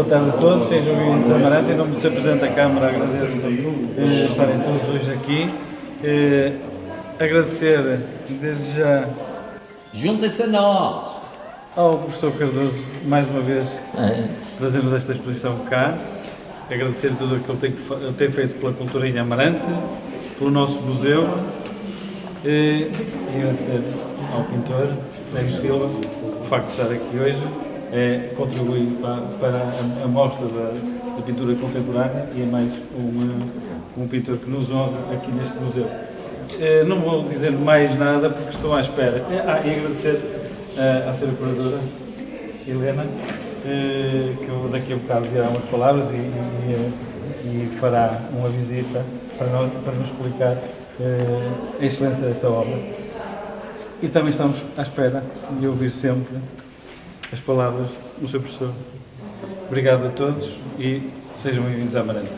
boa tarde a todos, sejam bem-vindos a Amarante. Em nome do Sr. Presidente da Câmara, agradeço estarem todos hoje aqui. Agradecer desde já Juntem-se a nós! ao professor Cardoso, mais uma vez, trazendo esta exposição cá. Agradecer tudo aquilo que ele tem feito pela cultura em Amarante, pelo nosso museu. E agradecer ao pintor, Lênio Silva, o facto de estar aqui hoje. Contribui para a mostra da pintura contemporânea e é mais um pintor que nos honra aqui neste museu. Não vou dizer mais nada porque estou à espera. E agradecer à Sra. Curadora Helena, que eu daqui a bocado dirá umas palavras e fará uma visita para nos explicar a excelência desta obra. E também estamos à espera de ouvir sempre as palavras do Sr. Professor. Obrigado a todos e sejam bem-vindos a Amarante.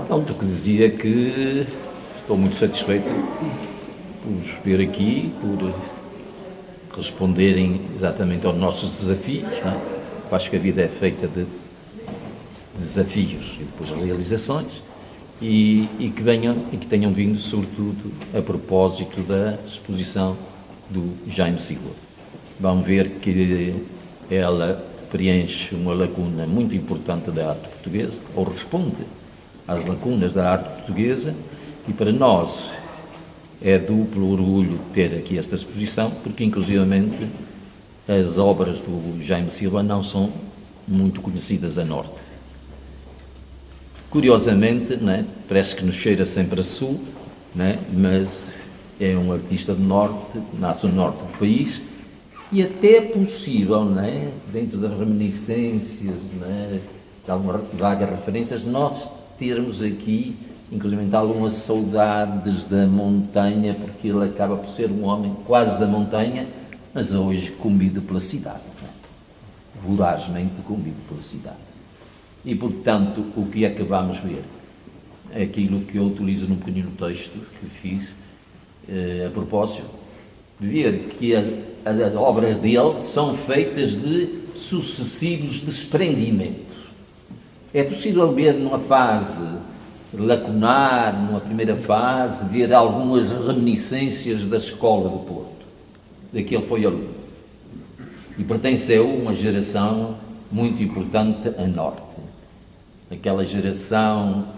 Pronto, o que dizia que estou muito satisfeito por vos ver aqui, por responderem exatamente aos nossos desafios, não é? Eu acho que a vida é feita de desafios e depois realizações e que tenham vindo, sobretudo, a propósito da exposição do Jaime Silva. Vão ver que ela preenche uma lacuna muito importante da arte portuguesa, ou responde às lacunas da arte portuguesa, e para nós é duplo orgulho ter aqui esta exposição, porque inclusivamente as obras do Jaime Silva não são muito conhecidas a norte. Curiosamente, né, parece que nos cheira sempre a sul, né, mas é um artista do norte, nasce no norte do país, e até é possível, né, dentro das reminiscências, né, de algumas vagas referências, nós termos aqui, inclusive, algumas saudades da montanha, porque ele acaba por ser um homem quase da montanha, mas hoje comido pela cidade, né? Vorazmente comido pela cidade. E, portanto, o que é que vamos ver? Aquilo que eu utilizo num pequenino texto que fiz, a propósito, de ver que as obras dele são feitas de sucessivos desprendimentos. É possível ver numa fase lacunar, numa primeira fase, ver algumas reminiscências da escola do Porto, da que ele foi aluno. E pertenceu a uma geração muito importante a norte. Aquela geração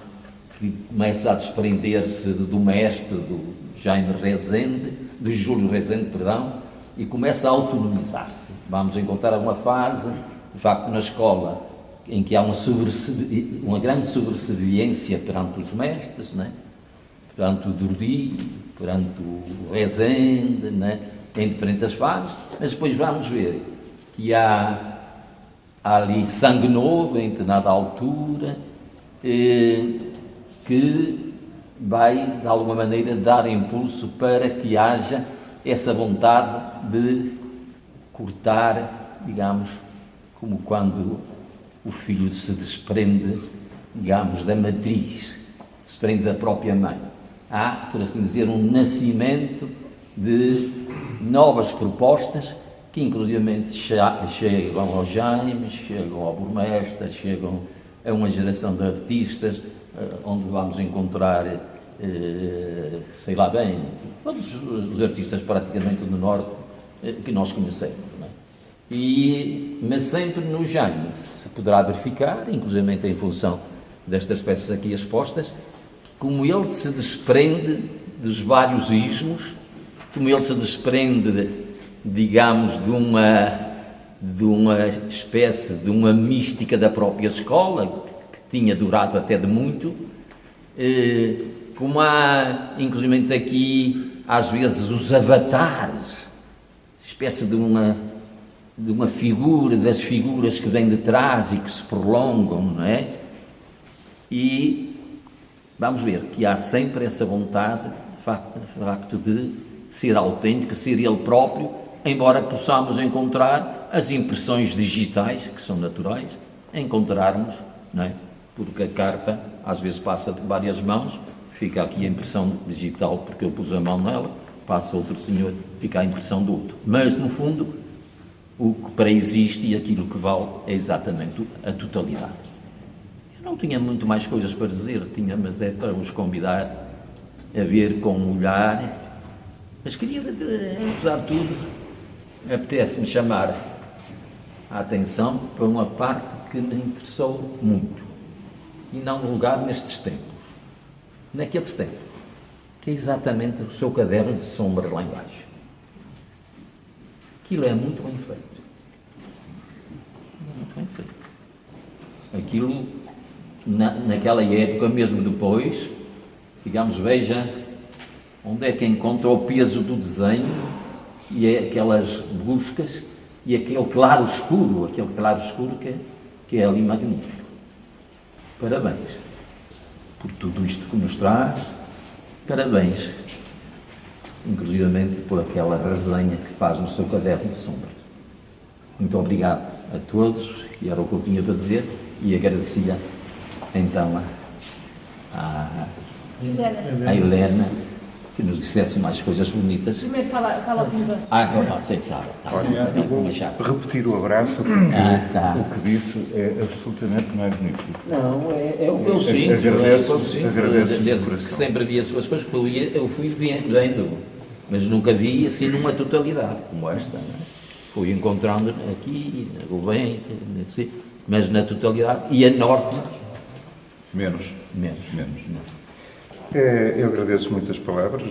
que começa a desprender-se do mestre, do Jaime Rezende, do Júlio Rezende, perdão, e começa a autonomizar-se. Vamos encontrar uma fase, de facto, na escola, em que há uma grande sobresseviência perante os mestres, né? Perante o Dordi, perante o Rezende, né? Em diferentes fases, mas depois vamos ver que há ali sangue novo em determinada altura, que vai, de alguma maneira, dar impulso para que haja essa vontade de cortar, digamos, como quando o filho se desprende, digamos, da matriz, se desprende da própria mãe. Há, por assim dizer, um nascimento de novas propostas que, inclusivamente, chegam ao Jaime, chegam ao Burmestre, chegam a uma geração de artistas, onde vamos encontrar, sei lá bem, todos os artistas praticamente do Norte que nós conhecemos, não é? Mas sempre no Jaime se poderá verificar, inclusive em função destas peças aqui expostas, como ele se desprende dos vários ismos, como ele se desprende, digamos, de uma espécie de uma mística da própria escola, que tinha durado até de muito, como há, inclusive aqui, às vezes, os avatares, espécie de uma figura, das figuras que vêm de trás e que se prolongam, não é? E vamos ver que há sempre essa vontade, de facto, de ser autêntico, ser ele próprio, embora possamos encontrar as impressões digitais, que são naturais, encontrarmos, não é? Porque a carta às vezes passa de várias mãos, fica aqui a impressão digital porque eu pus a mão nela, passa outro senhor, fica a impressão do outro. Mas, no fundo, o que pré-existe e aquilo que vale é exatamente a totalidade. Eu não tinha muito mais coisas para dizer, mas é para vos convidar a ver com um olhar, mas queria, apesar de tudo, apetece-me chamar a atenção para uma parte que me interessou muito, e não lugar nestes tempos, naqueles tempos, que é exatamente o seu caderno de sombras lá embaixo. Aquilo é muito bem feito. Muito bem feito. Aquilo, naquela época, mesmo depois, digamos, veja onde é que encontra o peso do desenho e é aquelas buscas e aquele claro escuro que é ali magnífico. Parabéns por tudo isto que nos traz, parabéns, inclusivamente por aquela resenha que faz no seu caderno de sombras. Muito obrigado a todos, e era o que eu tinha para dizer, e agradecia então a Helena que nos dissesse mais coisas bonitas. Primeiro fala comigo. Não, sei, sabe. Olha, eu vou repetir o abraço porque o que disse é absolutamente magnífico. Não, é o que eu sinto. Agradeço desde que sempre vi as suas coisas, que eu fui vendo, mas nunca vi assim numa totalidade como esta. Não é? Fui encontrando aqui, no bem, mas na totalidade, e a norte menos. Menos. Eu agradeço muitas palavras,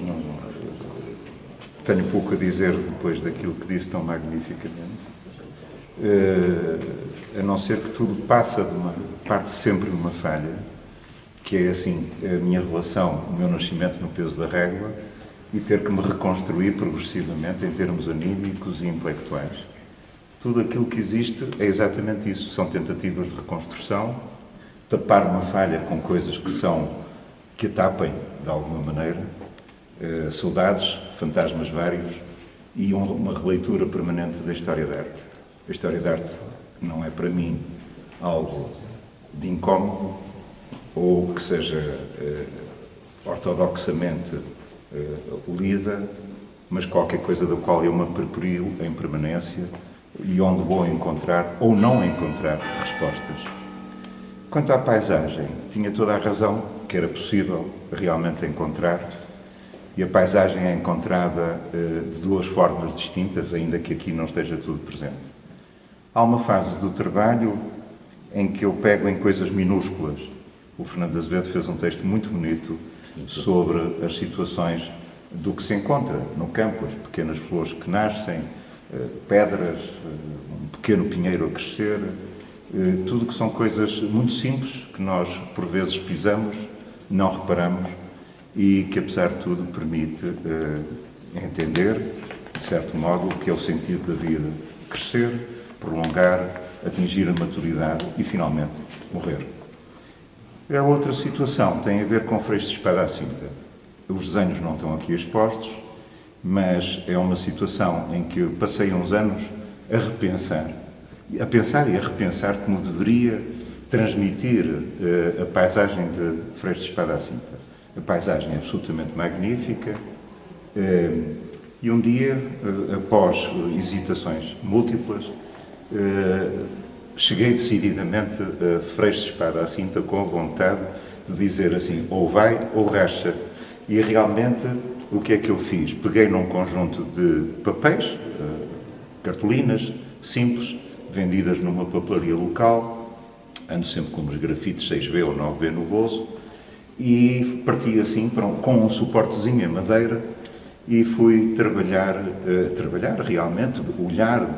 tenho pouco a dizer depois daquilo que disse tão magnificamente, a não ser que tudo parte sempre de uma falha, que é assim, a minha relação, o meu nascimento no peso da régua e ter que me reconstruir progressivamente em termos anímicos e intelectuais. Tudo aquilo que existe é exatamente isso, são tentativas de reconstrução, tapar uma falha com coisas que a tapem, de alguma maneira, saudades, fantasmas vários e uma releitura permanente da história da arte. A história da arte não é, para mim, algo de incómodo ou que seja ortodoxamente lida, mas qualquer coisa da qual eu me aproprio em permanência e onde vou encontrar ou não encontrar respostas. Quanto à paisagem, tinha toda a razão que era possível realmente encontrar, e a paisagem é encontrada de duas formas distintas, ainda que aqui não esteja tudo presente. Há uma fase do trabalho em que eu pego em coisas minúsculas. O Fernando Azevedo fez um texto muito bonito sobre as situações do que se encontra no campo, as pequenas flores que nascem, pedras, um pequeno pinheiro a crescer, tudo que são coisas muito simples que nós, por vezes, pisamos, não reparamos e que, apesar de tudo, permite entender, de certo modo, o que é o sentido da vida. Crescer, prolongar, atingir a maturidade e, finalmente, morrer. A outra situação tem a ver com Freixo de Espada à Cinta. Os desenhos não estão aqui expostos, mas é uma situação em que eu passei uns anos a pensar e a repensar como deveria transmitir a paisagem de Freixo de Espada à Cinta. A paisagem é absolutamente magnífica e um dia, após hesitações múltiplas, cheguei decididamente a Freixo de Espada à Cinta com a vontade de dizer assim, ou vai ou racha. E realmente, o que é que eu fiz? Peguei num conjunto de papéis, cartolinas simples, vendidas numa papelaria local, ando sempre com uns grafites 6B ou 9B no bolso, e parti assim com um suportezinho em madeira e fui trabalhar realmente, olhar,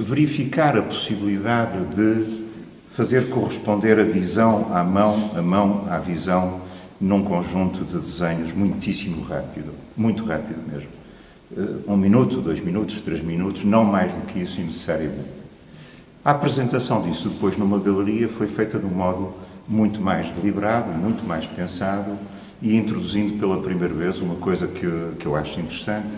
verificar a possibilidade de fazer corresponder a visão à mão, a mão à visão, num conjunto de desenhos muitíssimo rápido, muito rápido mesmo. 1 minuto, 2 minutos, 3 minutos, não mais do que isso necessariamente. A apresentação disso depois numa galeria foi feita de um modo muito mais deliberado, muito mais pensado e introduzindo pela primeira vez uma coisa que eu acho interessante,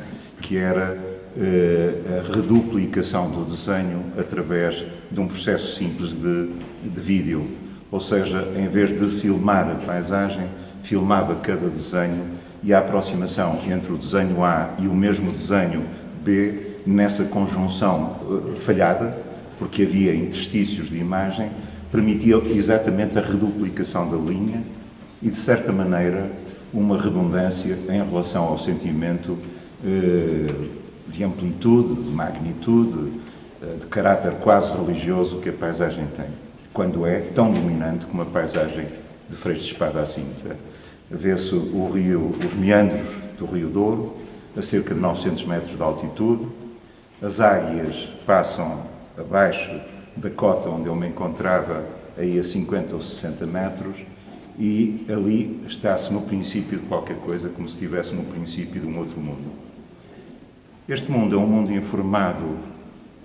que era a reduplicação do desenho através de um processo simples de vídeo. Ou seja, em vez de filmar a paisagem, filmava cada desenho e a aproximação entre o desenho A e o mesmo desenho B nessa conjunção falhada, porque havia interstícios de imagem, permitia exatamente a reduplicação da linha e, de certa maneira, uma redundância em relação ao sentimento de amplitude, de magnitude, de caráter quase religioso que a paisagem tem, quando é tão dominante como a paisagem de Freixo de Espada à Cintra. Vê-se o rio, os meandros do Rio Douro, a cerca de 900 metros de altitude, as águias passam abaixo da cota onde eu me encontrava, aí a 50 ou 60 metros, e ali está-se no princípio de qualquer coisa, como se estivesse no princípio de um outro mundo. Este mundo é um mundo informado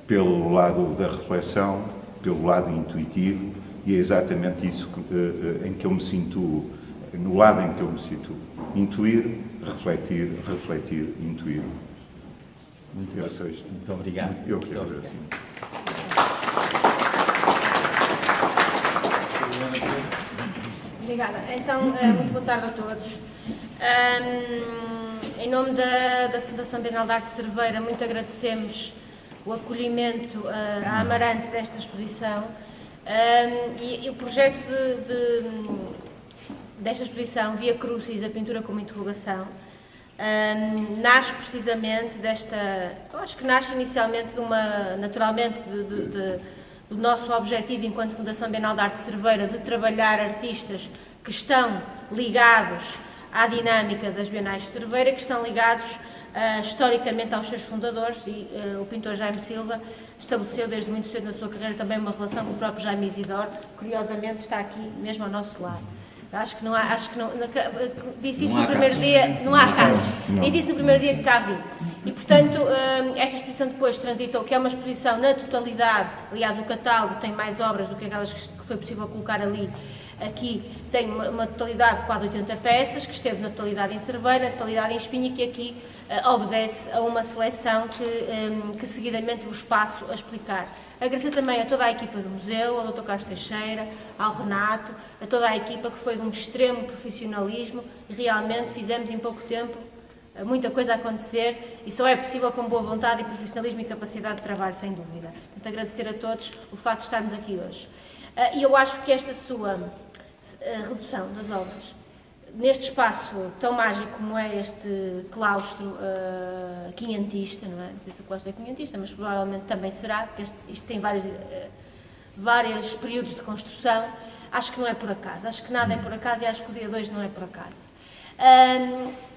pelo lado da reflexão, pelo lado intuitivo, e é exatamente isso em que eu me sinto, no lado em que eu me situo. Intuir, refletir, refletir, intuir. Muito obrigado. Eu que agradeço. Obrigada. Então, muito boa tarde a todos. Em nome da Fundação Bienal de Arte de Cerveira, muito agradecemos o acolhimento à Amarante desta exposição. E o projeto desta exposição, Via Crucis, a pintura como interrogação, nasce precisamente eu acho que nasce inicialmente naturalmente do nosso objetivo enquanto Fundação Bienal de Arte de Cerveira de trabalhar artistas que estão ligados à dinâmica das Bienais de Cerveira, que estão ligados historicamente aos seus fundadores, e o pintor Jaime Silva estabeleceu desde muito cedo na sua carreira também uma relação com o próprio Jaime Isidoro, curiosamente está aqui mesmo ao nosso lado. Acho que não, disse isso no primeiro dia, não há casos, disse isso no primeiro dia que cá vim. E, portanto, esta exposição depois transitou, que é uma exposição na totalidade, aliás, o catálogo tem mais obras do que aquelas que foi possível colocar ali. Aqui tem uma totalidade de quase 80 peças, que esteve na totalidade em Cerveira, na totalidade em Espinho, e que aqui obedece a uma seleção que seguidamente vos passo a explicar. Agradecer também a toda a equipa do museu, ao Dr. Carlos Teixeira, ao Renato, a toda a equipa que foi de um extremo profissionalismo e realmente fizemos em pouco tempo muita coisa a acontecer e só é possível com boa vontade e profissionalismo e capacidade de trabalho, sem dúvida. Portanto, agradecer a todos o facto de estarmos aqui hoje. E eu acho que esta sua redução das obras, neste espaço tão mágico como é este claustro quinhentista, não é? Não sei se o claustro é quinhentista, mas provavelmente também será, porque isto tem vários períodos de construção. Acho que não é por acaso, acho que nada é por acaso e acho que o dia 2 não é por acaso.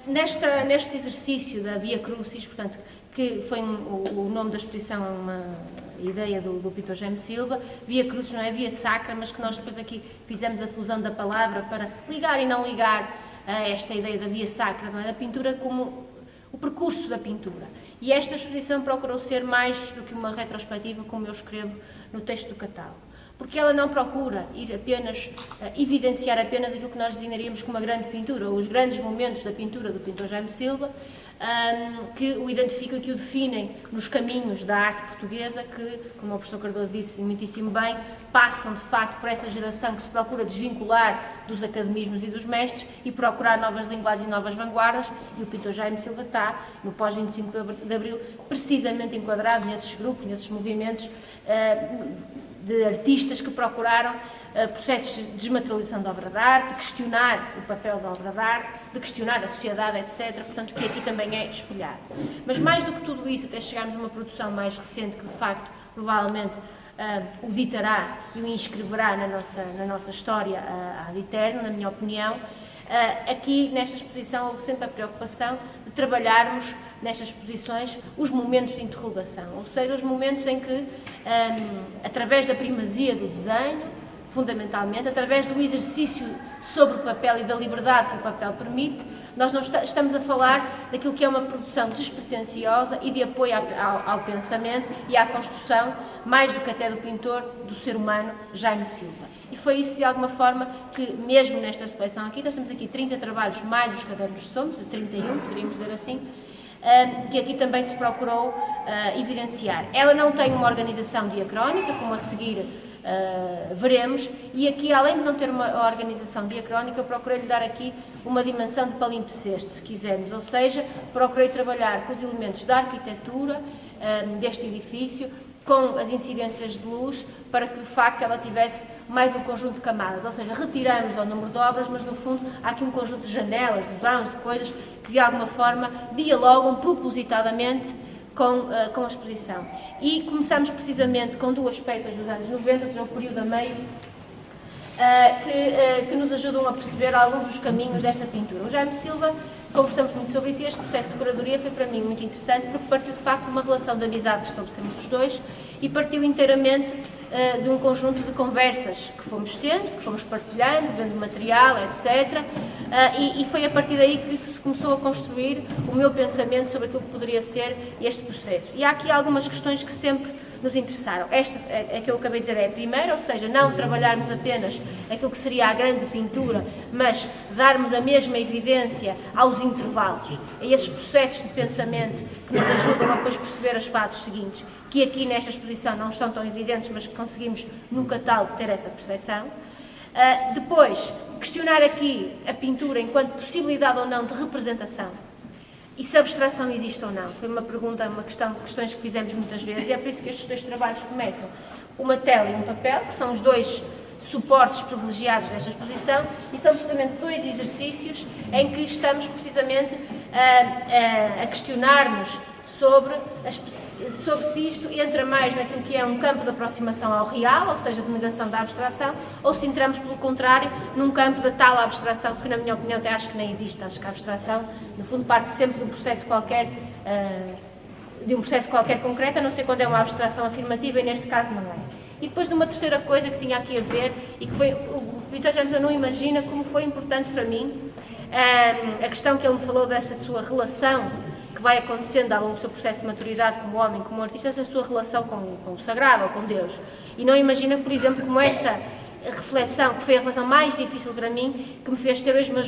Neste exercício da Via Crucis, portanto, que foi o nome da exposição, é uma ideia do pintor Jaime Silva, Via Crucis não é Via Sacra, mas que nós depois aqui fizemos a fusão da palavra para ligar e não ligar a esta ideia da Via Sacra, não é? Da pintura como o percurso da pintura. E esta exposição procurou ser mais do que uma retrospectiva, como eu escrevo no texto do catálogo. Porque ela não procura ir apenas, evidenciar apenas aquilo que nós designaríamos como uma grande pintura, ou os grandes momentos da pintura do pintor Jaime Silva, que o identificam e que o definem nos caminhos da arte portuguesa, que, como o professor Cardoso disse muitíssimo bem, passam de facto por essa geração que se procura desvincular dos academismos e dos mestres e procurar novas linguagens e novas vanguardas, e o pintor Jaime Silva está, no pós-25 de Abril, precisamente enquadrado nesses grupos, nesses movimentos de artistas que procuraram processos de desmaterialização da obra de arte, de questionar o papel da obra de arte, de questionar a sociedade, etc. Portanto, que aqui também é espelhado. Mas mais do que tudo isso, até chegarmos a uma produção mais recente que, de facto, provavelmente o ditará e o inscreverá na nossa história ad eterno, na minha opinião, aqui nesta exposição houve sempre a preocupação de trabalharmos nestas exposições os momentos de interrogação, ou seja, os momentos em que, através da primazia do desenho, fundamentalmente, através do exercício sobre o papel e da liberdade que o papel permite, nós não estamos a falar daquilo que é uma produção despretensiosa e de apoio ao pensamento e à construção, mais do que até do pintor, do ser humano, Jaime Silva. E foi isso, de alguma forma, que mesmo nesta seleção aqui, nós temos aqui 30 trabalhos, mais os cadernos de somos, de 31, poderíamos dizer assim, que aqui também se procurou evidenciar. Ela não tem uma organização diacrónica, como a seguir veremos, e aqui, além de não ter uma organização diacrónica, eu procurei-lhe dar aqui uma dimensão de palimpsesto, se quisermos, ou seja, procurei trabalhar com os elementos da arquitetura deste edifício, com as incidências de luz, para que de facto ela tivesse mais um conjunto de camadas, ou seja, retiramos o número de obras, mas no fundo há aqui um conjunto de janelas, de vãos, de coisas que de alguma forma dialogam propositadamente com a exposição. E começamos precisamente com duas peças dos anos 90, ou seja, o período a meio, que nos ajudam a perceber alguns dos caminhos desta pintura. O Jaime Silva, conversamos muito sobre isso, e este processo de curadoria foi para mim muito interessante, porque partiu de facto de uma relação de amizade que estabelecemos os dois, e partiu inteiramente de um conjunto de conversas que fomos tendo, que fomos partilhando, vendo material, etc. E foi a partir daí que se começou a construir o meu pensamento sobre aquilo que poderia ser este processo. E há aqui algumas questões que sempre nos interessaram. Esta é que eu acabei de dizer é a primeira, ou seja, não trabalharmos apenas aquilo que seria a grande pintura, mas darmos a mesma evidência aos intervalos, a esses processos de pensamento que nos ajudam a depois perceber as fases seguintes, que aqui nesta exposição não estão tão evidentes, mas que conseguimos no catálogo ter essa percepção. Depois, questionar aqui a pintura enquanto possibilidade ou não de representação. E se a abstração existe ou não? Foi uma pergunta, uma questão, questões que fizemos muitas vezes, e é por isso que estes dois trabalhos começam. Uma tela e um papel, que são os dois suportes privilegiados desta exposição, e são precisamente dois exercícios em que estamos precisamente a questionar-nos sobre se isto entra mais naquilo que é um campo de aproximação ao real, ou seja, de negação da abstração, ou se entramos, pelo contrário, num campo da tal abstração, que na minha opinião até acho que nem existe. Acho que a abstração, no fundo, parte sempre de um processo qualquer, concreto, a não ser quando é uma abstração afirmativa, e neste caso não é. E depois de uma terceira coisa que tinha aqui a ver, e que foi, o Vítor James não imagina como foi importante para mim, a questão que ele me falou desta sua relação, que vai acontecendo ao longo do seu processo de maturidade como homem, como artista, essa sua relação com o sagrado ou com Deus. E não imagina, por exemplo, como essa reflexão, que foi a reflexão mais difícil para mim, que me fez ter hoje, mas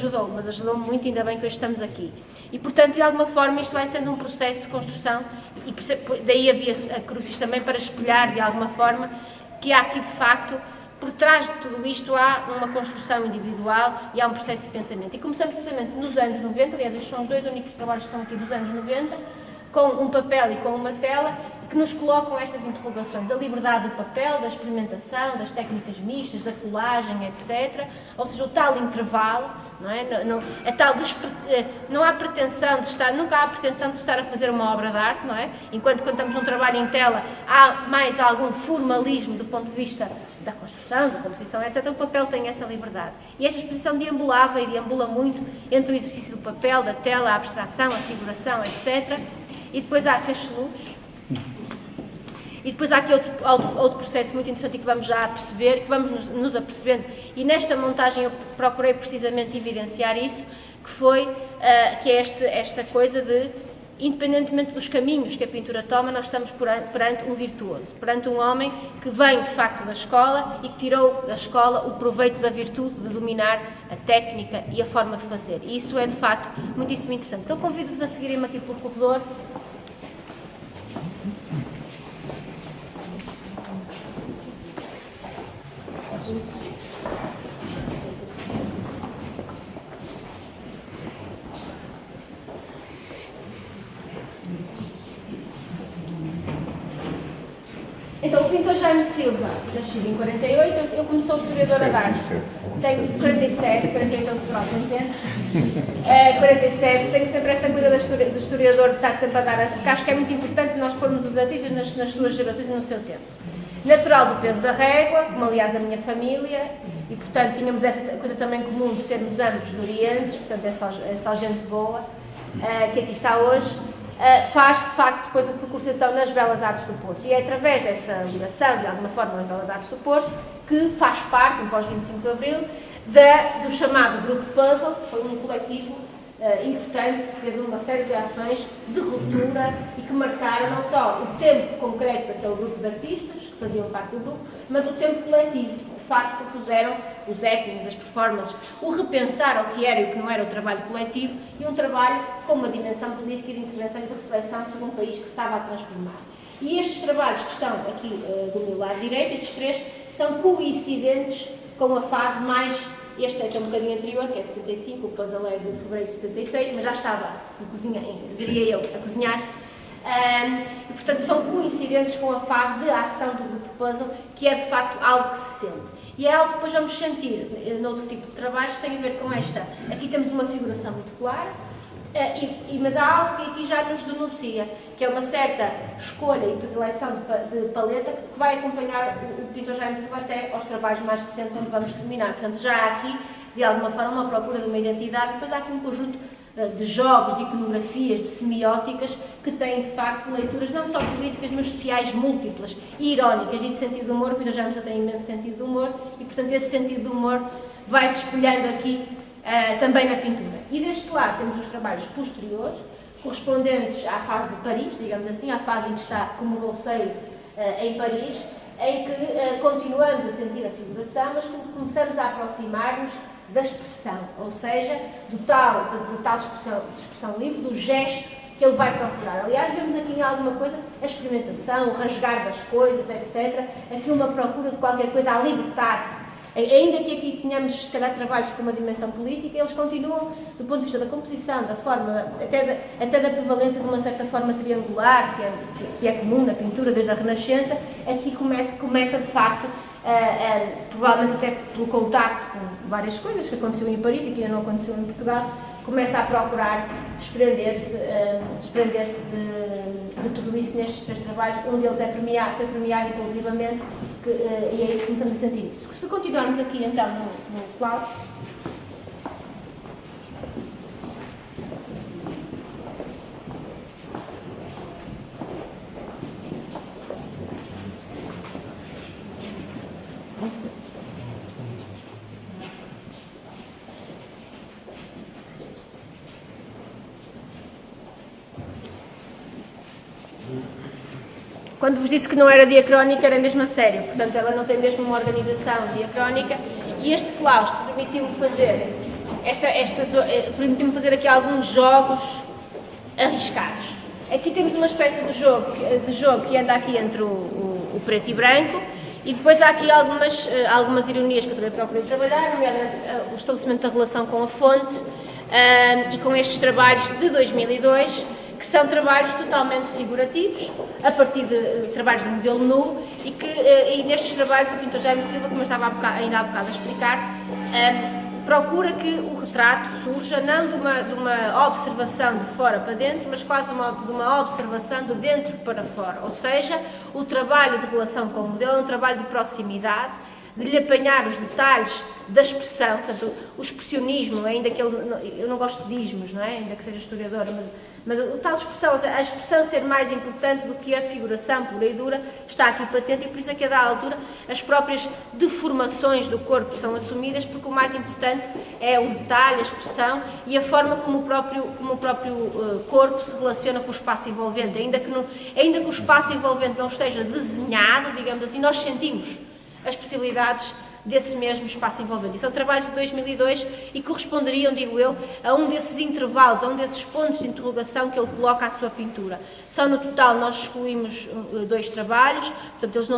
ajudou-me muito, ainda bem que hoje estamos aqui. E, portanto, de alguma forma, isto vai sendo um processo de construção, e daí havia a Crucis também para espelhar, de alguma forma, que há aqui, de facto, por trás de tudo isto há uma construção individual e há um processo de pensamento. E começamos precisamente nos anos 90, aliás, estes são os dois únicos trabalhos que estão aqui dos anos 90, com um papel e com uma tela, que nos colocam estas interrogações. A liberdade do papel, da experimentação, das técnicas mistas, da colagem, etc. Ou seja, o tal intervalo, não é? Não há pretensão de estar, nunca há pretensão de estar a fazer uma obra de arte, não é? Enquanto quando estamos num trabalho em tela, há mais algum formalismo do ponto de vista da construção, da composição, etc. O papel tem essa liberdade. E esta exposição deambulava e deambula muito entre o exercício do papel, da tela, a abstração, a figuração, etc. E depois há feixe-luz. E depois há aqui outro processo muito interessante e que vamos já perceber, que vamos nos apercebendo, e nesta montagem eu procurei precisamente evidenciar isso, que foi que é esta coisa de, independentemente dos caminhos que a pintura toma, nós estamos perante um virtuoso, perante um homem que vem de facto da escola e que tirou da escola o proveito da virtude de dominar a técnica e a forma de fazer. E isso é de facto muitíssimo interessante. Então convido-vos a seguirem-me aqui pelo corredor. Então, o pintor Jaime Silva, nascido em 48, eu como sou historiadora de arte, tenho 47, 48 é o próximo, entende? 47, tenho sempre esta coisa do historiador de estar sempre a dar, porque acho que é muito importante nós pormos os artistas nas suas gerações e no seu tempo. Natural do peso da régua, como aliás a minha família, e portanto tínhamos essa coisa também comum de sermos ambos dorienses, portanto é só gente boa, que aqui está hoje. Faz de facto depois o percurso então nas Belas Artes do Porto, e é através dessa ligação, de alguma forma, nas Belas Artes do Porto, que faz parte, no pós-25 de Abril, do chamado Grupo Puzzle, que foi um coletivo importante, que fez uma série de ações de ruptura e que marcaram não só o tempo concreto daquele grupo de artistas, que faziam parte do grupo, mas o tempo coletivo. De facto, propuseram os happenings, as performances, o repensar ao que era e o que não era o trabalho coletivo, e um trabalho com uma dimensão política e de intervenção e de reflexão sobre um país que se estava a transformar. E estes trabalhos que estão aqui do meu lado direito, estes três, são coincidentes com a fase mais. Este é que é um bocadinho anterior, que é de 75, o puzzle é de fevereiro de 76, mas já estava, diria eu, a cozinhar-se. E, portanto, são coincidentes com a fase de ação do grupo puzzle, que é de facto algo que se sente. E é algo que depois vamos sentir noutro tipo de trabalhos que tem a ver com esta. Aqui temos uma figuração muito clara, mas há algo que aqui já nos denuncia, que é uma certa escolha e predileção de paleta que vai acompanhar o pintor Jaime Silva até aos trabalhos mais recentes, onde vamos terminar. Portanto, já há aqui, de alguma forma, uma procura de uma identidade, e depois há aqui um conjunto de jogos, de iconografias, de semióticas, que têm, de facto, leituras não só políticas, mas sociais múltiplas e irónicas e de sentido de humor. O pintor Jaime Silva tem imenso sentido de humor e, portanto, esse sentido de humor vai-se espelhando aqui também na pintura. E deste lado temos os trabalhos posteriores, correspondentes à fase de Paris, digamos assim, à fase em que está como bolseiro em Paris, em que continuamos a sentir a figuração, mas começamos a aproximar-nos da expressão, ou seja, de tal expressão livre, do gesto que ele vai procurar. Aliás, vemos aqui em alguma coisa a experimentação, o rasgar das coisas, etc. Aqui uma procura de qualquer coisa a libertar-se. Ainda que aqui tenhamos, se calhar, trabalhos com uma dimensão política, eles continuam, do ponto de vista da composição, da forma, até da prevalência de uma certa forma triangular, que é comum na pintura desde a Renascença, aqui começa de facto, provavelmente até pelo contacto com várias coisas que aconteceu em Paris e que ainda não aconteceu em Portugal, começa a procurar desprender-se de tudo isso nestes três trabalhos. Um deles foi premiado inclusivamente, e aí começamos a sentir isso. Se continuarmos aqui então no Klaus, quando vos disse que não era diacrónica, era mesmo a sério, portanto ela não tem mesmo uma organização diacrónica, e este claustro permitiu-me fazer aqui alguns jogos arriscados. Aqui temos uma espécie de jogo que anda aqui entre o preto e branco, e depois há aqui algumas ironias que eu também procurei trabalhar, nomeadamente o estabelecimento da relação com a fonte, e com estes trabalhos de 2002, que são trabalhos totalmente figurativos, a partir de trabalhos de modelo nu, e nestes trabalhos o pintor Jaime Silva, como eu estava ainda há bocado a explicar, procura que o retrato surja não de uma observação de fora para dentro, mas quase de uma observação de dentro para fora, ou seja, o trabalho de relação com o modelo é um trabalho de proximidade, de lhe apanhar os detalhes da expressão, portanto, o expressionismo, ainda que eu não gosto de ismos, não é? Ainda que seja historiadora, mas a tal expressão, a expressão ser mais importante do que a figuração pura e dura, está aqui patente, e por isso é que a dada altura as próprias deformações do corpo são assumidas, porque o mais importante é o detalhe, a expressão e a forma como o próprio corpo se relaciona com o espaço envolvente. Ainda que o espaço envolvente não esteja desenhado, digamos assim, nós sentimos as possibilidades desse mesmo espaço envolvente. E são trabalhos de 2002 e corresponderiam, digo eu, a um desses intervalos, a um desses pontos de interrogação que ele coloca à sua pintura. São, no total, nós excluímos 2 trabalhos, portanto, eles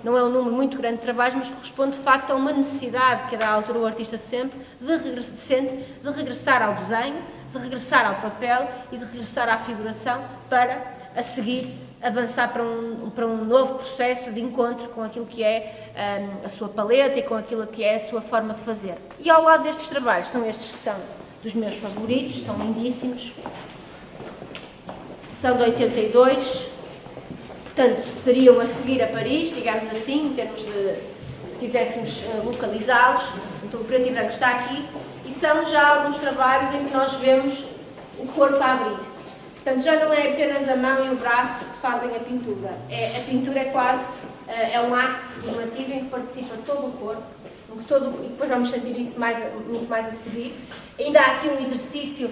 não é um número muito grande de trabalhos, mas corresponde, de facto, a uma necessidade que, a da altura, o artista sempre de regressar ao desenho, de regressar ao papel e de regressar à figuração para, a seguir, avançar para um novo processo de encontro com aquilo que é a sua paleta e com aquilo que é a sua forma de fazer. E ao lado destes trabalhos estão estes que são dos meus favoritos, são lindíssimos, são de 82, portanto seriam a seguir a Paris, digamos assim, em termos de, se quiséssemos localizá-los. Então o preto e branco está aqui, e são já alguns trabalhos em que nós vemos o corpo a abrir. Portanto, já não é apenas a mão e o braço que fazem a pintura. A pintura é quase um ato performativo em que participa todo o corpo, e depois vamos sentir isso muito mais a seguir. Ainda há aqui um exercício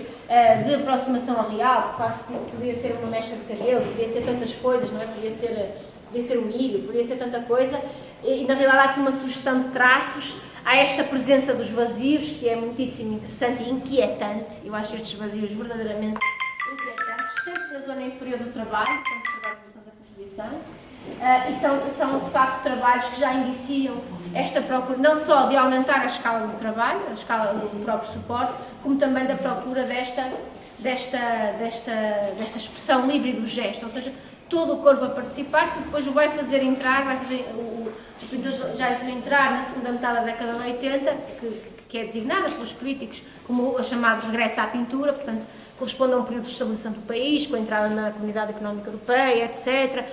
de aproximação ao real, quase que podia ser uma mecha de cabelo, podia ser tantas coisas, não é? Podia ser um milho, podia ser tanta coisa, e na realidade há aqui uma sugestão de traços. Há esta presença dos vazios, que é muitíssimo interessante e inquietante. Eu acho estes vazios verdadeiramente inquietantes, sempre na zona inferior do trabalho, quando se trabalha na composição, e são de facto trabalhos que já indiciam esta procura, não só de aumentar a escala do trabalho, a escala do próprio suporte, como também da procura desta desta expressão livre do gesto, ou seja, todo o corpo a participar, que depois o vai fazer entrar, o pintor já vai entrar na segunda metade da década de 80, que é designada pelos críticos como a chamada regresso à pintura, portanto, corresponde a um período de estabilização do país, com a entrada na Comunidade Económica Europeia, etc.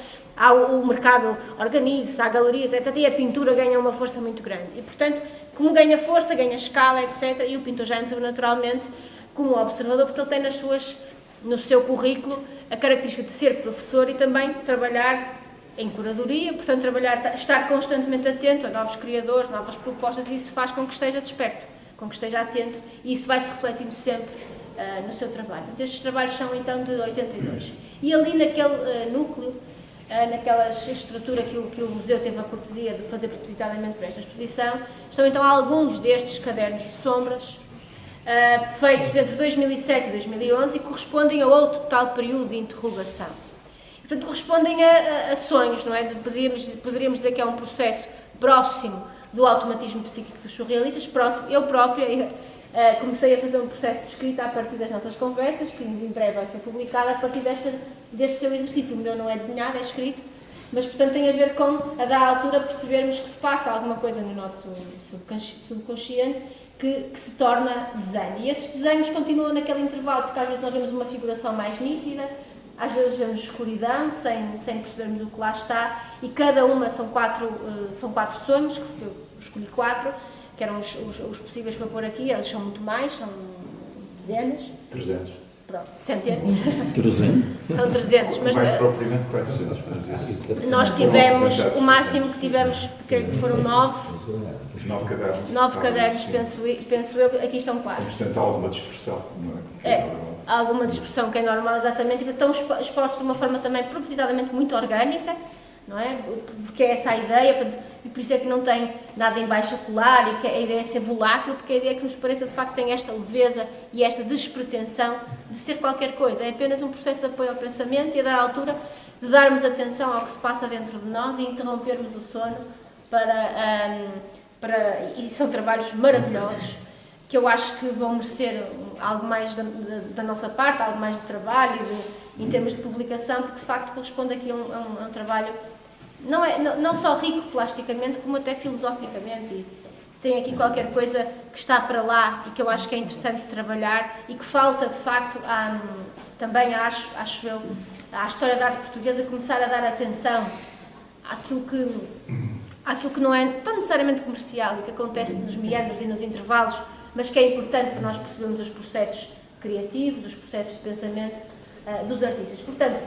O mercado organiza-se, há galerias, etc. E a pintura ganha uma força muito grande. E, portanto, como ganha força, ganha escala, etc. E o pintor já entra naturalmente como observador, porque ele tem no seu currículo a característica de ser professor e também trabalhar em curadoria, portanto, estar constantemente atento a novos criadores, novas propostas, e isso faz com que esteja desperto, com que esteja atento, e isso vai se refletindo sempre no seu trabalho. Estes trabalhos são então de 82. E ali naquele núcleo, naquela estrutura que o museu teve a cortesia de fazer propositadamente para esta exposição, estão então alguns destes cadernos de sombras, feitos entre 2007 e 2011 e correspondem a outro tal período de interrogação. Portanto, correspondem a sonhos, não é? Poderíamos dizer que é um processo próximo do automatismo psíquico dos surrealistas, próximo. Eu própria comecei a fazer um processo de escrita a partir das nossas conversas, que em breve vai ser publicado, a partir deste seu exercício. O meu não é desenhado, é escrito, mas, portanto, tem a ver com, a da altura, percebermos que se passa alguma coisa no nosso subconsciente que se torna desenho. E esses desenhos continuam naquele intervalo, porque às vezes nós vemos uma figuração mais nítida, às vezes vemos escuridão, sem percebermos o que lá está, e cada uma são quatro sonhos, que eu escolhi 4, que eram os possíveis para pôr aqui. Eles são muito mais, são dezenas. 300. Pronto, centenas. 300. São 300, mas Mais propriamente 400, mas isso. nós tivemos, o máximo que tivemos, creio que foram 9. 9 cadernos. 9 cadernos, penso eu, aqui estão 4. Portanto, há alguma dispersão, não é? Há alguma dispersão que é normal, exatamente, e estão expostos de uma forma também propositadamente muito orgânica, não é? Porque é essa a ideia, e por isso é que não tem nada em baixo ocular, e que a ideia é ser volátil, porque a ideia é que nos pareça de facto tem esta leveza e esta despretensão de ser qualquer coisa. É apenas um processo de apoio ao pensamento e a da altura de darmos atenção ao que se passa dentro de nós e interrompermos o sono e são trabalhos maravilhosos, que eu acho que vão merecer algo mais da nossa parte, algo mais de trabalho, em termos de publicação, porque de facto corresponde aqui a um trabalho não só rico plasticamente, como até filosoficamente, e tem aqui qualquer coisa que está para lá e que eu acho que é interessante trabalhar e que falta de facto também, acho eu, à história da arte portuguesa começar a dar atenção àquilo que não é tão necessariamente comercial e que acontece nos meandros e nos intervalos, mas que é importante para nós percebermos os processos criativos, os processos de pensamento dos artistas. Portanto,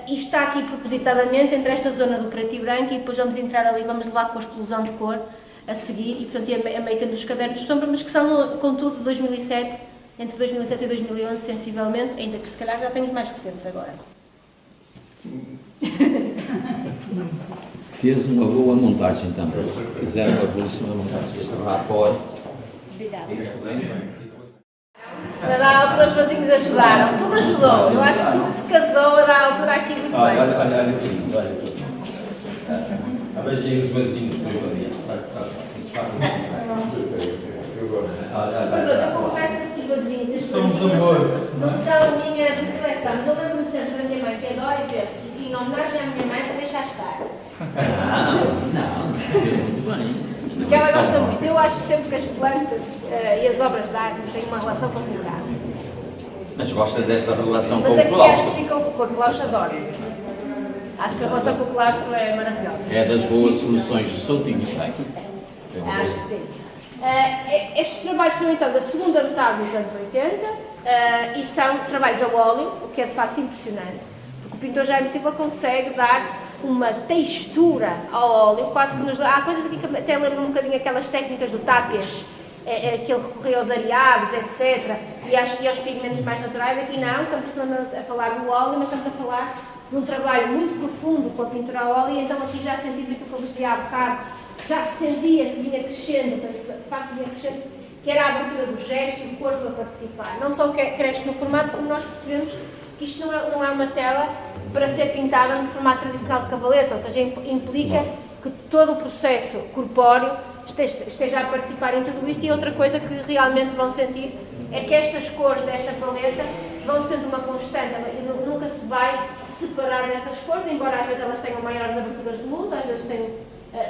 isto está aqui propositadamente entre esta zona do preto e branco, e depois vamos entrar ali, vamos levar com a explosão de cor a seguir, e portanto a meio temos os cadernos de sombra, mas que são, contudo, entre 2007 e 2011, sensivelmente, ainda que se calhar já temos mais recentes agora. Fez uma boa montagem também. Fizeram uma belíssima montagem. Este rapport. Obrigada. Excelente. A da altura os vizinhos ajudaram, tudo ajudou. Eu acho que tudo se casou a da altura aqui muito bem. Olha aqui, olha aqui. Beijei os vizinhos por ali. Isso faz muito bem. Eu confesso que os vizinhos, estes Somos vizinhos, amor. não são a minha reflexão, mas eu lembro-me sempre da minha mãe que adora e penso, em homenagem à minha mãe, vou deixar estar. Não, fez muito bem. Porque ela gosta muito. Eu acho sempre que as plantas e as obras de arte têm uma relação complicada. Mas gosta desta relação com Mas o aqui acho claustro? que ficam com o claustro, adoro. Acho que a relação com o claustro é maravilhosa. É das boas soluções do Soutinho. Acho que sim. Estes trabalhos são então da segunda metade dos anos 80 e são trabalhos a óleo, o que é de facto impressionante. Porque o pintor Jaime Silva consegue dar uma textura ao óleo, quase que nos dá. Há coisas aqui que até lembram um bocadinho aquelas técnicas do Tápias, que ele recorreu aos areados, etc. E aos pigmentos mais naturais. Aqui não, estamos a falar do óleo, mas estamos a falar de um trabalho muito profundo com a pintura a óleo, e então aqui já sentimos aquilo que eu vos dizia há bocado, já se sentia que vinha crescendo, de facto vinha crescendo, que era a abertura do gesto e do corpo a participar. Não só cresce no formato, como nós percebemos que isto não é uma tela para ser pintada no formato tradicional de cavalete, ou seja, implica que todo o processo corpóreo esteja a participar em tudo isto, e outra coisa que realmente vão sentir é que estas cores desta paleta vão sendo uma constante, nunca se vai separar dessas cores, embora às vezes elas tenham maiores aberturas de luz, às vezes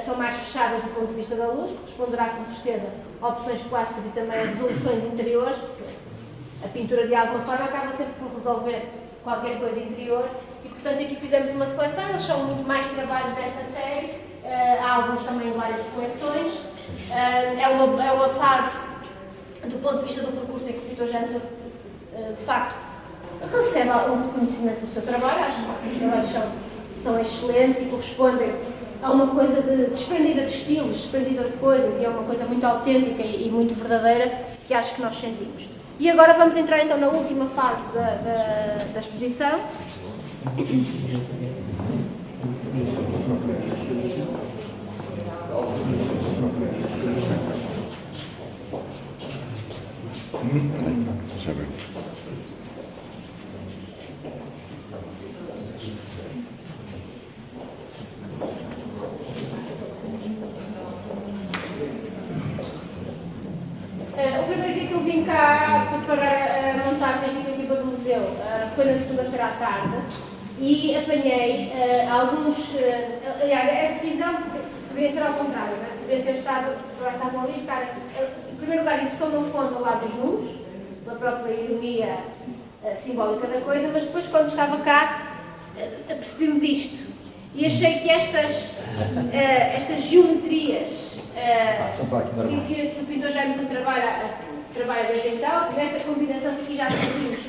são mais fechadas do ponto de vista da luz, corresponderá com certeza a opções plásticas e também a resoluções interiores, porque a pintura de alguma forma acaba sempre por resolver qualquer coisa interior e portanto aqui fizemos uma seleção, eles são muito mais trabalhos desta série, há alguns também em várias coleções, é uma fase do ponto de vista do percurso em que o Pintor James de facto recebe um reconhecimento do seu trabalho, acho que os trabalhos são excelentes e correspondem a uma coisa desprendida de estilos, desprendida de coisas e é uma coisa muito autêntica e muito verdadeira que acho que nós sentimos. E agora vamos entrar então na última fase da exposição. Já vemos. O primeiro dia que eu vim cá preparar a montagem aqui da equipa do museu foi na segunda-feira à tarde e apanhei alguns. Aliás, a decisão poderia ser ao contrário, não é? Poderia ter estado, estavam ali, em primeiro lugar, interessou-me fonte ao lado dos nus, pela própria ironia simbólica da coisa, mas depois, quando estava cá, apercebi-me disto e achei que estas geometrias que o Pintor Jameson trabalha desde então, nesta combinação que aqui já sentimos,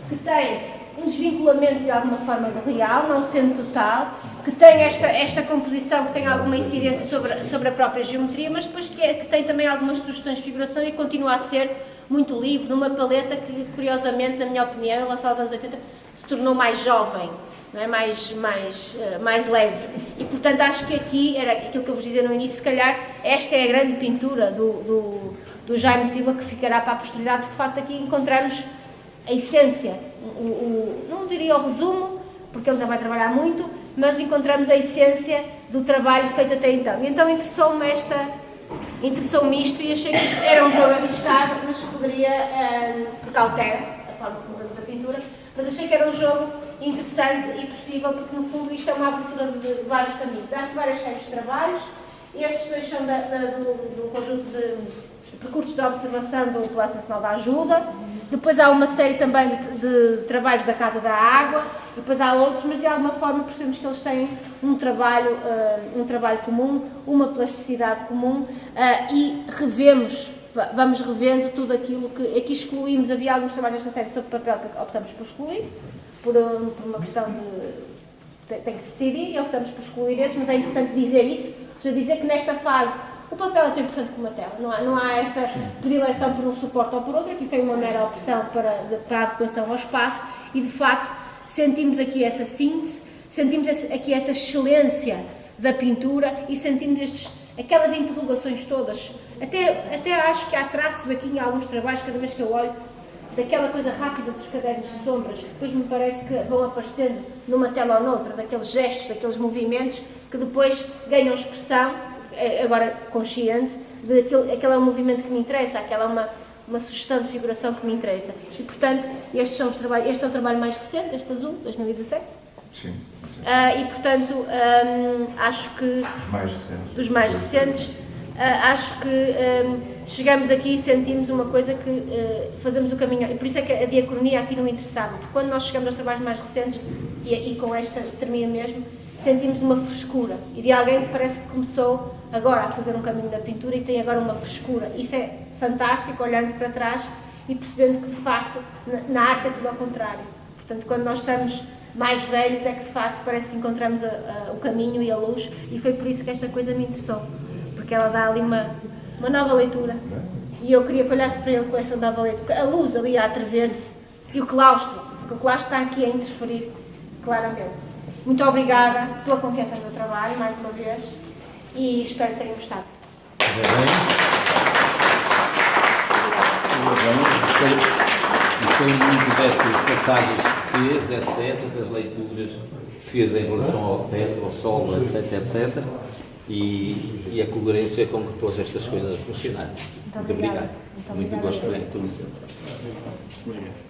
que tem um desvinculamento de alguma forma do real, não sendo total, que tem esta composição que tem alguma incidência sobre a própria geometria, mas depois que tem também algumas sugestões de figuração e continua a ser muito livre, numa paleta que, curiosamente, na minha opinião, lançada aos anos 80, se tornou mais jovem, não é? mais leve. E, portanto, acho que aqui, era aquilo que eu vos dizia no início, se calhar, esta é a grande pintura do Jaime Silva que ficará para a posteridade, porque, de facto, aqui encontramos a essência, não diria o resumo, porque ele ainda vai trabalhar muito, mas encontramos a essência do trabalho feito até então. E então interessou-me isto e achei que isto era um jogo arriscado, mas que poderia, porque altera a forma como vemos a pintura, mas achei que era um jogo interessante e possível, porque no fundo isto é uma abertura de vários caminhos. Há aqui várias séries de trabalhos, estes dois são do conjunto de percursos de observação do Palácio Nacional da Ajuda, depois há uma série também de trabalhos da Casa da Água, e depois há outros, mas de alguma forma percebemos que eles têm um trabalho comum, uma plasticidade comum, e vamos revendo tudo aquilo que aqui excluímos. Havia alguns trabalhos desta série sobre papel que optamos por excluir, por uma questão tem que se decidir, e optamos por excluir esses, mas é importante dizer isso, ou seja, dizer que nesta fase o papel é tão importante como a tela, não há esta predileção por um suporte ou por outro, aqui foi uma mera opção para a adequação ao espaço e, de facto, sentimos aqui essa síntese, sentimos aqui essa excelência da pintura e sentimos aquelas interrogações todas. Até acho que há traços aqui em alguns trabalhos, cada vez que eu olho, daquela coisa rápida dos cadernos de sombras, que depois me parece que vão aparecendo numa tela ou noutra, daqueles gestos, daqueles movimentos, que depois ganham expressão, agora consciente, de aquele é um movimento que me interessa, aquela é uma sugestão de figuração que me interessa. E, portanto, este é o trabalho mais recente, este azul, 2017. Sim. E, portanto, acho que... Dos mais recentes. Acho que chegamos aqui e sentimos uma coisa que fazemos o caminho, e por isso é que a diacronia aqui não me interessava, porque quando nós chegamos aos trabalhos mais recentes, e com esta termina mesmo, sentimos uma frescura, e de alguém que parece que começou agora a fazer um caminho na pintura e tem agora uma frescura. Isso é fantástico, olhando para trás e percebendo que, de facto, na arte é tudo ao contrário. Portanto, quando nós estamos mais velhos é que, de facto, parece que encontramos o caminho e a luz, e foi por isso que esta coisa me interessou, porque ela dá ali uma nova leitura, e eu queria que olhasse para ele com esta nova leitura, a luz ali a atrever-se, e o claustro, porque o claustro está aqui a interferir claramente. Muito obrigada pela confiança no meu trabalho, mais uma vez, e espero que tenham gostado. Gostei muito destas passagens que fez, etc., das leituras que fez em relação ao teto, ao solo, etc., etc. e a coerência com que pôs estas coisas a funcionar. Muito obrigado. Muito gosto em tudo isso. Obrigado.